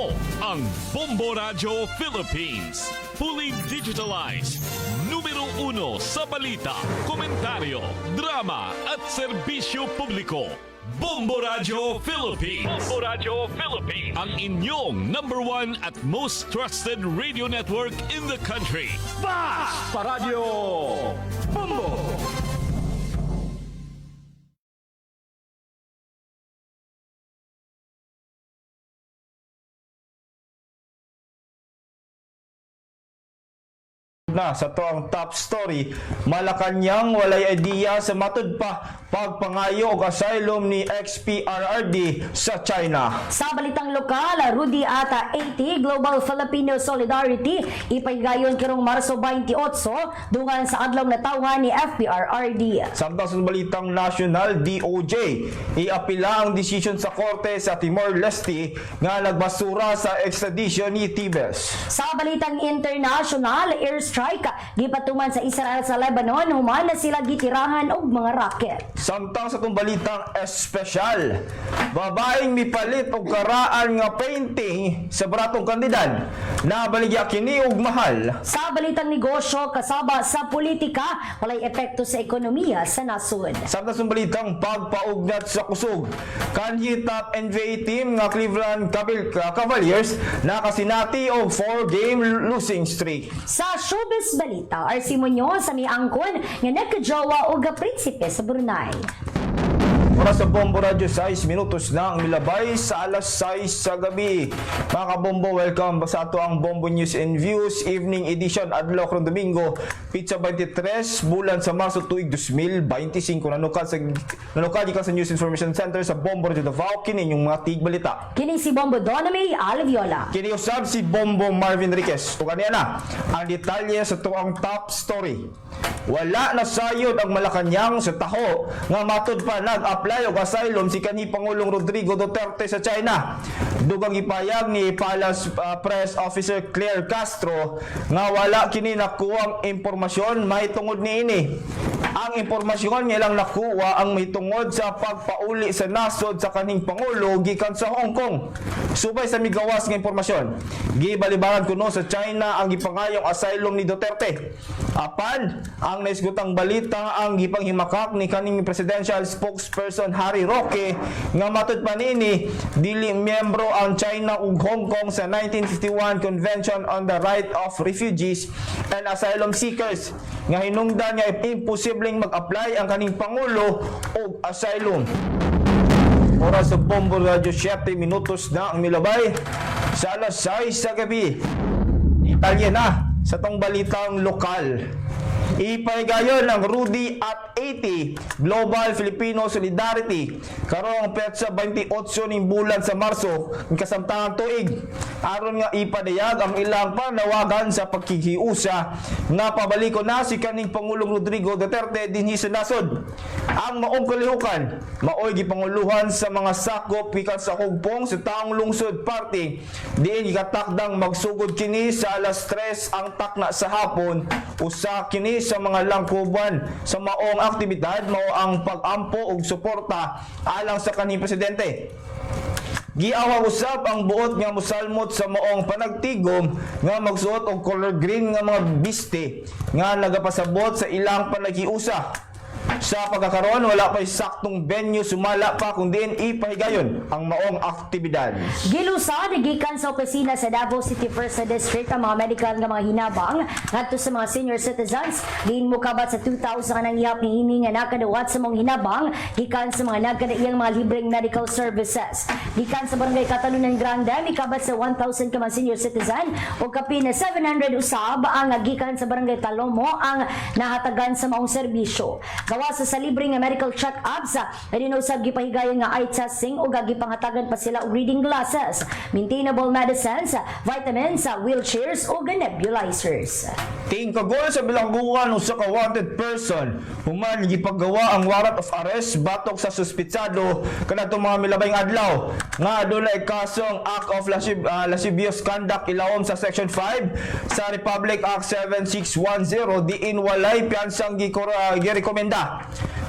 Ito ang Bombo Radio Philippines. Fully digitalized. Numero 1 sa balita, komentaryo, drama at serbisyo publiko. Bombo Radio Philippines. Bombo Radio Philippines. Ang inyong #1 at most trusted radio network in the country. Basta Radio Bombo! Na sa toang top story, Malacanang walay idea sa matud pa pagpangayo og asylum ni XPRRD sa China. Sa balitang lokal, Rudy Ata 80 Global Filipino Solidarity ipaygayon karong Marso 28 dungan sa adlaw na tawhan ni FPRRD. Samtang sa balitang national, DOJ iapila ang desisyon sa korte sa Timor-Leste nga nagbasura sa extradition ni Tibes. Sa balitang international, airstrike gipatuman sa Israel sa Lebanon human na sila gitirahan og mga rocket. Samtang sa itong balitang espesyal, babaeng mipalit og karaan nga painting sa baratong kandidat na baligya kini og mahal. Sa balitang negosyo kasaba sa politika, walay epekto sa ekonomiya sa nasod. Samtang sa balitang pagpaugnat sa kusog, kanhi top NBA team nga Cleveland Cavaliers nakasinati og 4-game losing streak. Sa showbiz balita, RC Muñoz sa miangkon nga nagkajowa og prinsipe sa Brunei. Oras sa Bombo Radio, 6 minutos na ang milabay sa alas 6 sa gabi. Mga kabombo, welcome sa ato ang Bombo News and Views Evening Edition adlaw karong Domingo, Pizza 23 bulan sa Marso tuig 2025. Nanukad gikan sa News Information Center sa Bombo Radio Davao kini yung mga tigbalita. Kini si Bombo Doname Alviola. Kini usab si Bombo Marvin Riquez. Ug kaniya na ang detalye sa tuang top story. Wala na sayod ang Malacanang sa taho nga matud pa nag-apply og asylum si kanhi Pangulong Rodrigo Duterte sa China. Dugang ipayag ni Palace Press Officer Claire Castro nga wala kini nakuwang impormasyon mahitungod niini. Ang impormasyon nga lang nakuha ang mahitungod sa pagpauli sa nasod sa kaning Pangulo gikan sa Hong Kong. Subay sa migawas nga impormasyon, gibalibaran kuno sa China ang gipangayong asylum ni Duterte. Apan, ang naisgutang balita ang gipanghimakak ni kaning presidential spokesperson Harry Roque nga matud pa niini dili miyembro ang China ug Hong Kong sa 1951 Convention on the Right of Refugees and Asylum Seekers nga hinungdan nga imposibleng mag-apply ang kaning Pangulo og asylum. Oras sa Bombo Radio, 7 minutos na ang milabay sa alas 6 sa gabi. Italya na sa tong balitang lokal. Ipaygayon ang Rudy at 80 Global Filipino Solidarity karong petsa 28 ning bulan sa Marso ng kasamtangang tuig aron nga ipadayag ang ilang panawagan sa pagkikiusa nga pabaliko na si kaning Pangulong Rodrigo Duterte dinhi sa nasod. Ang maong kalihukan maoy gipanguluhan sa mga sakop gikan sa hugpong sa taong lungsod party diin gikatakdang magsugod kini sa alas 3 ang takna sa hapon usa kini sa mga langkuban sa maong aktibidad mao ang pag-ampo ug suporta alang sa kanhing presidente. Giawa usab ang buot nga mosalmot sa maong panagtigom nga magsuot og color green nga mga biste nga nagapasabot sa ilang panagiusa. Sa pagkakaroon, wala pa'y saktong venue sumala pa kundi ipahigayon ang maong aktibidad. Gilusad gikan sa opisina sa Davao City First District ang mga medical nga mga hinabang ngadto sa mga senior citizens diin mo kabat sa 2,000 ang ihap ni ini nga nakadawat sa mga hinabang gikan sa mga nagkadaiyang mga libreng medical services. Gikan sa Barangay Katalunan Grande mikabat sa 1,000 ka mga senior citizen o kapin na 700 usab ang gikan sa Barangay Talomo ang nahatagan sa maong serbisyo. Gawas sa libre nga medical check-ups, usab gipahigayon nga eye testing o gagipangatagan pa sila og reading glasses, maintainable medicines, vitamins, wheelchairs o nebulizers. Ting kagol sa bilangguan usa ka wanted person human gipagawa ang warrant of arrest batok sa suspitsado kanadtong mga milabay nga adlaw nga adunay kasong act of lascivious conduct ilawom sa section 5 sa Republic Act 7610 diin walay piansang girekomenda.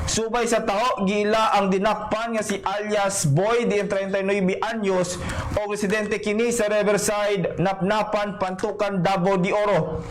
Subay sa taho, gila ang dinakpan nga si alias Boy, di 39 anyos, o residente kini sa Riverside, Napnapan, Pantukan, Davao de Oro.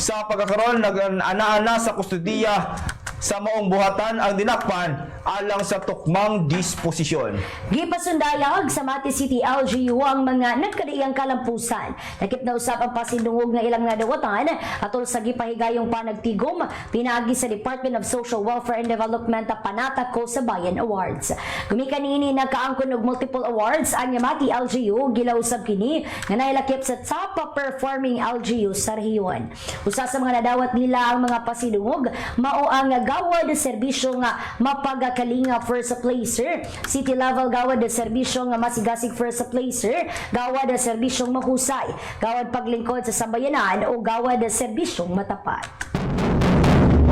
Sa pagkakaroon, nag-ana-ana sa kustudiya sa maong buhatan ang dinakpan alang sa tukmang disposisyon. Gipasundayag sa Mati City LGU ang mga nagkadaiyang kalampusan. Nakip na usap ang pasidungog nga ilang nga dawatan atol sa gipahigayong panagtigom pinaagi sa Department of Social Welfare and Development Panata ko sa Bayan Awards. Gumikan niini nagkaangkon og multiple awards ang Mati LGU gilausab kini nga nailakip sa top performing LGU sa rehiyon. Usa sa mga nadawat nila ang mga pasidungog mao ang gawad de serbisyo nga mapagakalinga first placer, city level gawad de serbisyo nga masigasig first placer, gawad de serbisyong mahusay, gawad paglingkod sa sambayanan o gawad de serbisyong matapat.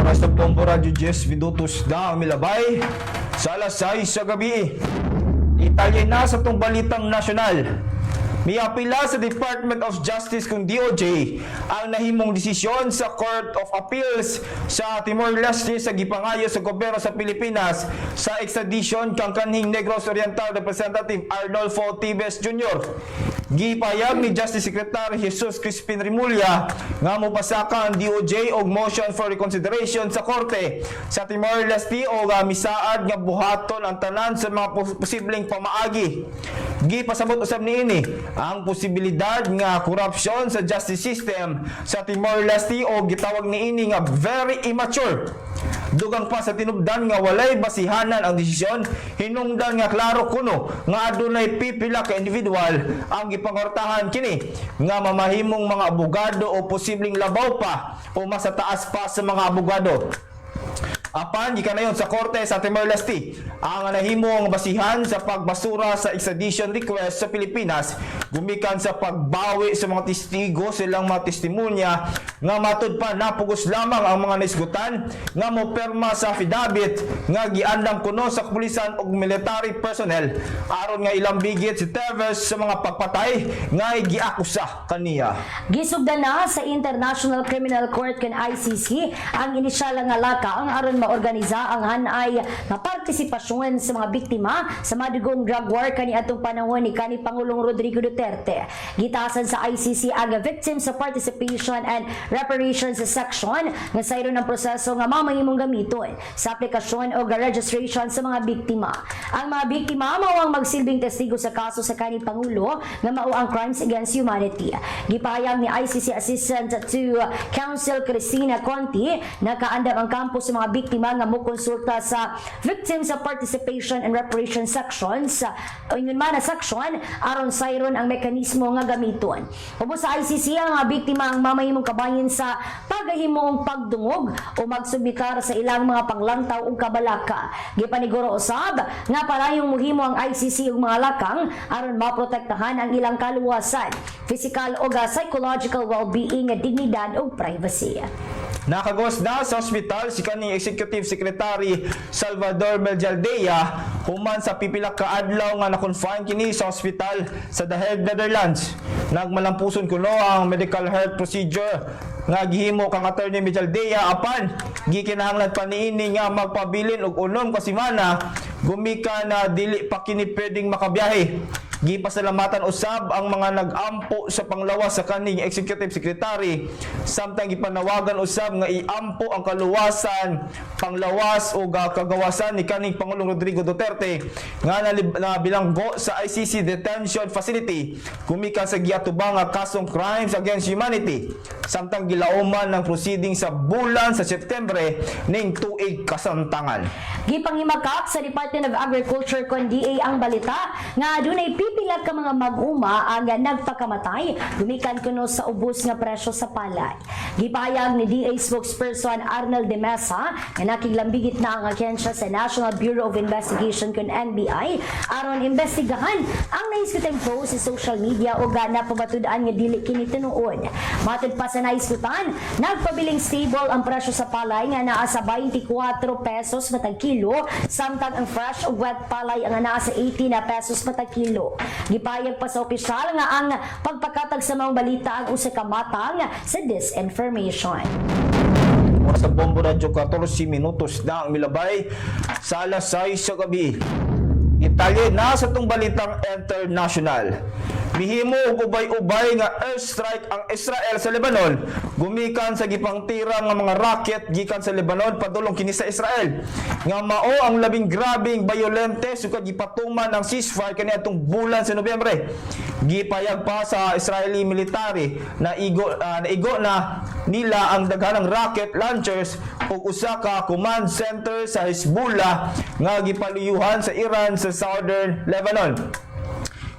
Oras na Bombo Radio 10 minutos na ang milabay sa alas 6 sa gabi. Italya na sa itong balitang nasyonal. Miapila sa Department of Justice kung DOJ ang nahimong desisyon sa Court of Appeals sa Timor-Leste sa gipangayo sa gobyerno sa Pilipinas sa extradition kang kanhing Negros Oriental Representative Arnolfo Tibes Jr. Gipayag ni Justice Secretary Jesus Crispin Rimulya nga mopasaka ang DOJ og motion for reconsideration sa korte sa Timor-Leste o misaad nga buhaton ang tanan sa mga posibleng pamaagi. Gipasabot usab niini ang posibilidad nga korupsyon sa justice system sa Timor-Leste o gitawag niini nga very immature. Dugang pa sa tinubdan nga walay basihanan ang desisyon, hinungdan nga klaro kuno nga adunay pipila ka individual ang gipangortahan kini nga mamahimong mga abogado o posibleng labaw pa o mas taas pa sa mga abogado. Apan gikanayon sa korte sa Timor-Leste ang nahimong basihan sa pagbasura sa extradition request sa Pilipinas gumikan sa pagbawi sa mga testigo silang mga testimonya nga matud pa napugos lamang ang mga naisgutan nga moperma sa affidavit nga giandam kuno sa kapulisan ug military personnel aron nga ilang bigit si Teves sa mga pagpatay nga giakusa kaniya. Gisugdan na sa International Criminal Court kan ICC ang inisyal nga lakang aron maorganiza ang hanay nga partisipasyon sa mga biktima sa madugong drug war kaniadtong panahon ni kanhi Pangulong Rodrigo Duterte. Gitasan sa ICC ang Victims of Participation and Reparations Section nga sayron ang proseso nga mamahimong gamiton sa aplikasyon o registration sa mga biktima. Ang mga biktima mao ang magsilbing testigo sa kaso sa kanhi Pangulo nga mao ang crimes against humanity. Gipahayag ni ICC Assistant to Counsel Cristina Conti na kaandam ang kampo sa mga biktima nga mokonsulta sa Victims of Participation and Reparation Sections o ingon man na section aron sayron ang mekanismo nga gamiton. Ubos sa ICC ang mga biktima ang mamahimong kabahin sa pagahimong pagdungog o magsubitar sa ilang mga panglantaw o kabalaka. Gipaniguro usab nga parayong muhimo ang ICC ug mga lakang aron maprotektahan ang ilang kaluwasan, physical o psychological well-being, dignidad o privacy. Nakagos na sa ospital si kaning Executive Secretary Salvador Meljaldea human sa pipila ka adlaw nga na-confine kini sa ospital sa The Hague, Netherlands. Nagmalampuson kuno ang medical health procedure nga gihimo kang Attorney Meljaldea apan gikinahanglan pa niini nga magpabilin og unom ka semana gumikan na dili pa kini pwedeng makabiyahe. Gipasalamatan usab ang mga nag-ampo sa panglawas sa kaning Executive Secretary samtang gipanawagan usab nga iampo ang kaluwasan, panglawas o kagawasan ni kaning Pangulong Rodrigo Duterte nga nabilanggo sa ICC Detention Facility gumikan sa giatubang nga kasong crimes against humanity samtang gilauman ng proceeding sa bulan sa Setyembre ning tuig kasamtangan. Gipanghimakak sa Department of Agriculture kon DA ang balita nga adunay pipila ka mga mag-uma ang nagpakamatay gumikan kuno sa ubos nga presyo sa palay. Gipahayag ni DA spokesperson Arnel de Mesa nga nakiglambigit na ang ahensya sa National Bureau of Investigation kon NBI aron imbestigahan ang naisgutang post sa social media o napabatudan nga dili kini tinuod. Matud pa sa naisgutan, nagpabiling stable ang presyo sa palay nga naa sa 24 pesos matag kilo samtang ang fresh o wet palay ang naa sa 80 na pesos matag kilo. Gipayag pa sa opisyal nga ang pagpakatag sa mga balita ang usa ka matang sa disinformation. Sa Bombo Radyo 14 minutos na ang milabay sa alas 6 sa gabi. Italya na sa itong balitang international. Mihimo og ubay-ubay nga airstrike ang Israel sa Lebanon gumikan sa gipangtira nga mga rocket gikan sa Lebanon padulong kini sa Israel nga mao ang labing grabing bayolente sukad gipatuman ang ceasefire kaniadtong bulan sa Nobyembre. Gipayag pa sa Israeli military na igo na nila ang daghanang rocket launchers ug usa ka command center sa Hezbollah nga gipaluyuhan sa Iran sa southern Lebanon.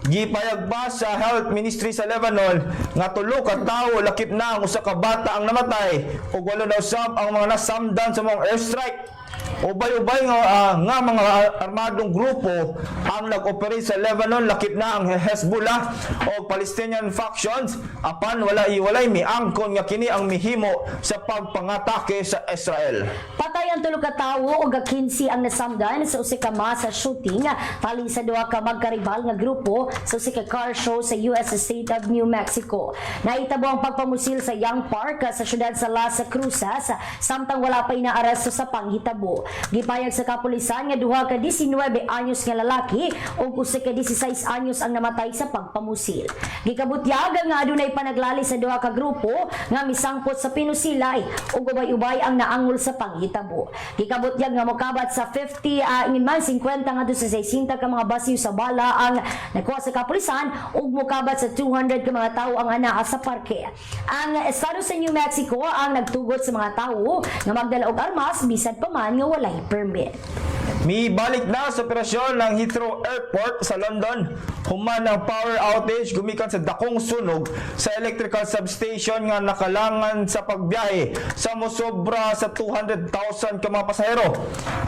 Gipayag pa sa Health Ministry sa Lebanon nga tulo ka tawo lakip na ang usa ka bata ang namatay ug walo na usab ang mga nasamdan sa mga airstrike. Ubay-ubay nga mga armadong grupo ang nag-operate sa Lebanon lakip na ang Hezbollah o Palestinian factions apan walay miangkon nga kini ang mihimo sa pagpangatake sa Israel. Patay ang tulo ka tawo ug 15 ang nasamdan sa usa ka masa shooting tali sa duha ka magkaribal nga grupo sa usa ka car show sa US state of New Mexico. Naitabo ang pagpamusil sa Young Park sa syudad sa Las Cruces samtang wala pa inaaresto sa panghitabo. Gipayag sa kapulisan nga duha ka 19 anyos nga lalaki ug usa ka 16 anyos ang namatay sa pagpamusil. Gikabutyag nga adunay panaglali sa duha ka grupo nga misangpot sa pinusilay ug ubay-ubay ang naangol sa panghitabo. Gikabutyag nga mokabat sa 50 ngadto sa 60 ka mga basiw sa bala ang nakuha sa kapulisan ug mokabat sa 200 ka mga tawo ang anaa sa parke. Ang estado sa New Mexico ang nagtugot sa mga tawo nga magdala og armas bisan pa man nga walay permit. Mibalik na sa operasyon ng Heathrow Airport sa London. Human ang power outage gumikan sa dakong sunog sa electrical substation nga nakalangan sa pagbiyahe sa mosobra sa 200,000 ka mga pasahero.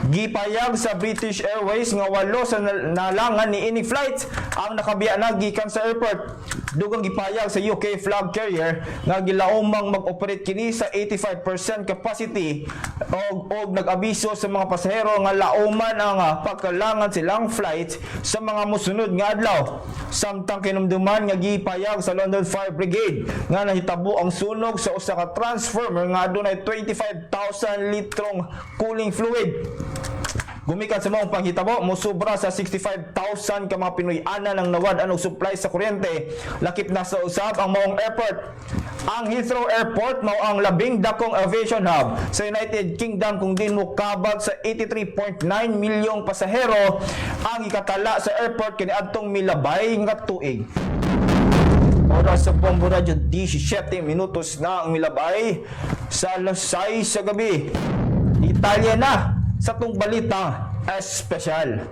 Gipayag sa British Airways nga 8 sa nalangan ni ini flights ang nakabiya na gikan sa airport. Dugang gipayag sa UK flag carrier nga gilaumang mag-operate kini sa 85% capacity og nag-abiso sa mga pasahero nga lauman ang pagkalangan silang flight sa mga musunod nga adlaw. Samtang kinumduman nga gipayag sa London Fire Brigade nga nahitabo ang sunog sa usa ka transformer nga adunay 25,000 litrong cooling fluid. Gumikan sa maong panghitabo, musubra sa 65,000 ka mga Pinoy-ana ng nawad og supply sa kuryente. Lakip na sa usab ang maong airport. Ang Heathrow Airport mao ang labing dakong aviation hub sa United Kingdom kung din mukabag sa 83.9 milyong pasahero ang ikatala sa airport kaniadtong milabay nga tuig. Oras sa Bombo Radyo 17 minutos na ang milabay sa alas 6 sa gabi. Italya na sa tong balita espesyal.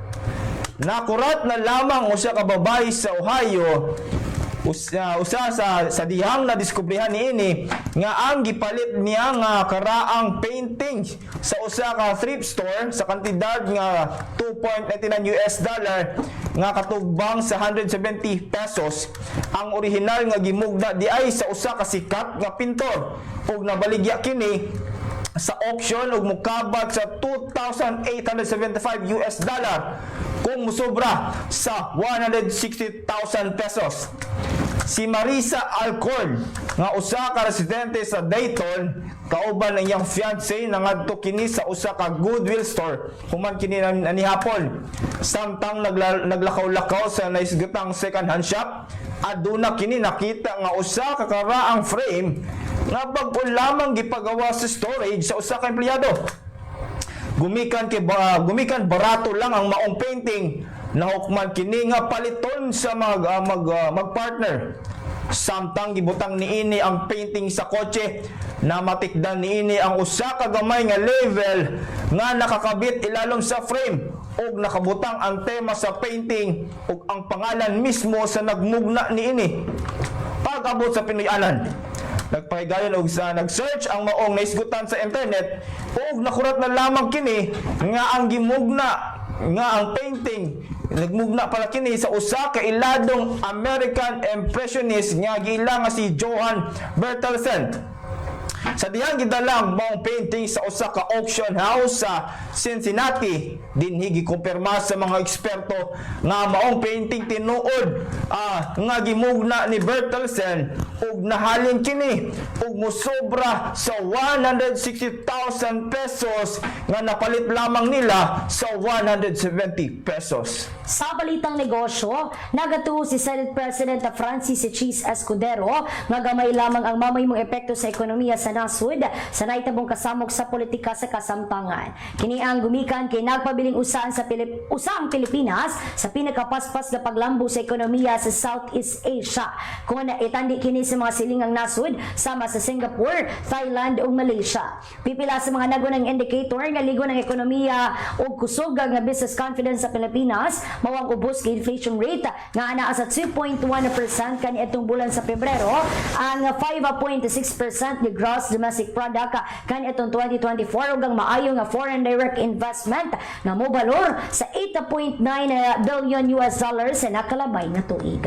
Nakurat na lamang usa ka babae sa Ohio usa sa dihang na diskubrihan niini nga ang gipalit niya nga karaang painting sa usa ka thrift store sa kantidad nga $2.99 nga katugbang sa 170 pesos. Ang orihinal nga gimugna di ay sa usa ka sikat nga pintor ug nabaligya kini sa auction ug mukabag sa $2,875 kung musobra sa 160,000 pesos. Si Marisa Alcorn nga usa ka residente sa Dayton kauban ang iyang fiancé nangadto kini sa usa ka Goodwill store human kini nanihapon. Samtang naglakaw-lakaw sa naisgutang second hand shop aduna kini nakita nga usa ka karaang frame nga bag-o lamang gipagawa sa storage sa usa ka empleyado. Gumikan barato lang ang maong painting na hukman kini nga paliton sa magpartner. Samtang gibutang niini ang painting sa kotse na matikdan niini ang usa ka gamay nga label nga nakakabit ilalom sa frame ug nakabutang ang tema sa painting ug ang pangalan mismo sa nagmugna niini. Pag-abot sa Pinoy-anan, nagpahigayon og sa nag-search ang maong naisgutan sa internet ug nakurat na lamang kini nga ang gimugna nga ang painting nagmugna pala kini sa usa ka iladong American Impressionist nga giila nga si Johann Bertelsen. Sa dihang gidalang maong painting sa usa ka auction house sa Cincinnati, dinhi gikumpirma sa mga eksperto nga maong painting tinuod nga gimugna ni Bertelsen ug nahalin kini ug mosobra sa 160,000 pesos nga napalit lamang nila sa 170 pesos. Sa balitang negosyo, nagatuo si Senate President Francis Cheese Escudero nga gamay lamang ang mamaymong epekto sa ekonomiya sa nasud sa naitabong kasamok sa politika sa kasamtangan. Kini ang gumikan kay nagpabiling usaan sa usang Pilipinas sa pinakapaspas na paglambo sa ekonomiya sa Southeast Asia. Kung naitandi kini sa mga silingang nasud sama sa Singapore, Thailand ug Malaysia. Pipila sa mga nagunang indicator nga ligo ng ekonomiya ug kusog nga business confidence sa Pilipinas mawang ubos kay inflation rate nga anaa sa 2.1% kaniadtong bulan sa Pebrero, ang 5.6% ni gross domestic product kaniadtong 2024 ug ang maayo nga foreign direct investment nga mobalor sa 8.9 billion US dollars sa nakalabay nga tuig.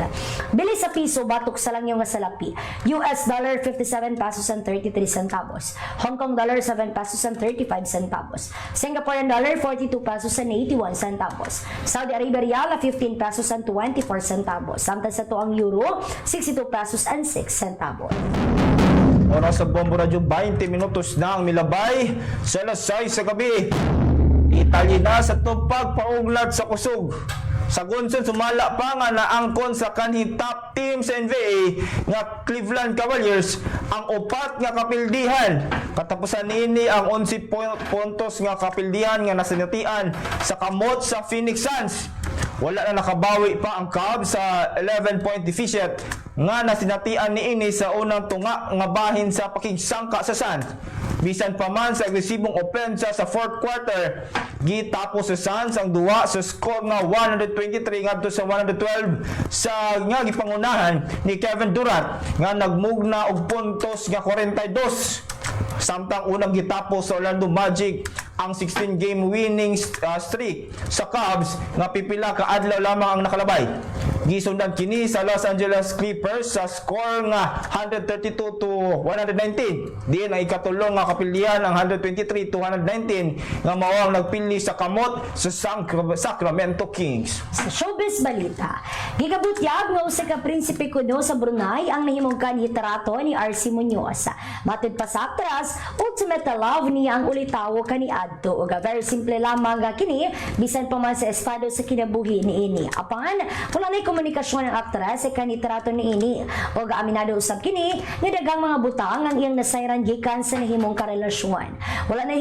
Bili sa piso batok sa langyaw nga salapi, US dollar 57 pesos and 33 centavos, Hong Kong dollar 7 pesos and 35 centavos, Singaporean dollar 42 pesos and 81 centavos, Saudi Arabia Real 15 pesos and 24 centavos. Samtang sa tuang euro 62 pesos and 6 centavos. Oras sa Bombo Radio, 20 minutos na ang milabay sa alas 6 sa gabi. Italya na sa tupag pauglat sa kusog. Sa Gunson, sumala pa nga naangkon sa kanhi top team sa NBA nga Cleveland Cavaliers ang upat nga kapildihan. Katapusan niini ang 11 puntos nga kapildihan nga nasinatian sa kamot sa Phoenix Suns. Wala na nakabawi pa ang Cavs sa 11-point deficit nga nasinatian niini sa unang tunga nga bahin sa pakigsangka sa Suns. Bisan pa man sa agresibong opensa sa fourth quarter, gitapos sa Suns ang duwa sa score nga 123 ngadto sa 112 sa nga gipangunahan ni Kevin Durant nga nagmugna og puntos nga 42. Samtang unang gitapos sa Orlando Magic ang 16-game winning streak sa Cavs nga pipila ka adlaw lamang ang nakalabay. Gisundan kini sa Los Angeles Clippers sa score nga 132-119. Diin ang ikatulong nga kapilian ang 123-119 nga mao ang nagpili sa kamot sa Sacramento Kings. Sa showbiz balita, gigabutyag nga usa ka prinsipe kuno sa Brunei ang nahimong kanhitrato ni RC Muñoz. Matud pa sa aktras, ultimate love niya ang ulitawo kaniadto ug very simple lamang nga kini bisan pa man sa estado sa kinabuhi niini. Apan wala na komunikasyon ng aktres sa kanitrato niini ug aminado usab kini nga daghang mga butang ang iyang nasayran gikan sa nahimong karelasyon. Wala na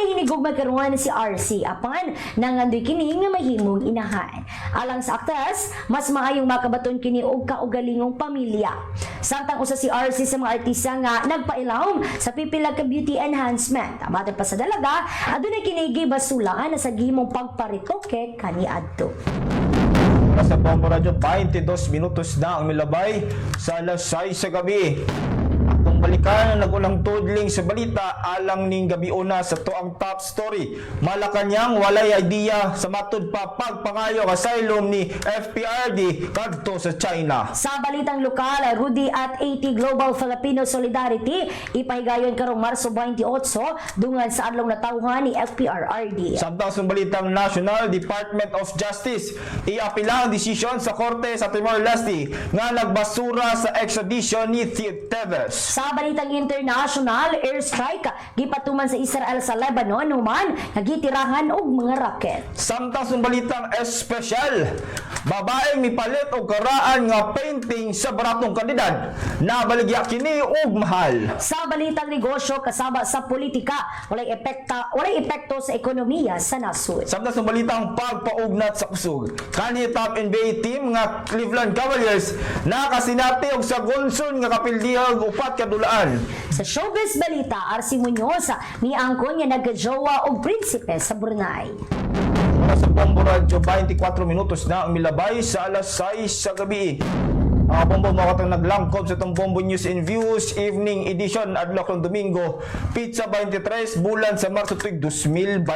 hinigugma karon si RC apan nangandoy kini nga mahimong inahan. Alang sa aktres, mas maayong makabaton kini og kaugalingong pamilya. Samtang usa si RC sa mga artista nga nagpailawom sa pipila ka beauty enhancement. Matod pa sa dalaga, adunay kini gibasulaan na sa gihimong pagparitoke kaniadto. Sa Bombo Radio, 22 minutos na ang milabay sa alas 6 sa gabi. Atong balikan ang nagulang tudling sa balita alang ning gabi una sa tuang top story. Malacañang walay idea sa matud pa pagpangayo asylum ni FPRD kadto sa China. Sa balitang lokal, Rudy at 80 Global Filipino Solidarity ipahigayon karong Marso 28 dungan sa adlong natawhan ni FPRD. Samtang sa balitang National Department of Justice, iapila ang desisyon sa Korte sa Timor-Leste nga nagbasura sa extradition ni Tevez. Sa balitang international, airstrike gipatuman sa Israel sa Lebanon human nagitirahan og mga rocket. Samtang sa balitang espesyal, babaeng mipalit og karaan nga painting sa baratong kandidat, nabaligya kini og mahal. Sa balitang negosyo kasaba sa politika, walay epekto sa ekonomiya sa nasud. Samtang sa balitang pagpaugnat sa kusog, kanhi top NBA team nga Cleveland Cavaliers nakasinati og sa Gunson nga kapildihag upat kadulaan. Sa showbiz balita, RC Muñoz niangkon nga nagkajowa og prinsipe sa Brunei. Sa Bombo Radio, 24 minutos na ang milabay sa alas 6 sa gabi. Mga bombo mga katang naglangkob sa itong Bombo News and Views Evening Edition adlaw karong Domingo, Pizza 23 bulan sa Marso tuig 2025.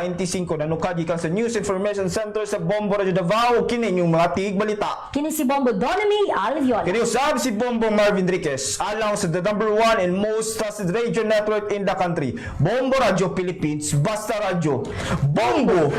Nanukad gikan sa News Information Center sa Bombo Radio Davao kini yung mga tig balita. Kini si Bombo Donamy Alviola. Kini usab si Bombo Marvin Enriquez alang sa the number 1 and most trusted radio network in the country, Bombo Radio Philippines, Basta Radio, Bombo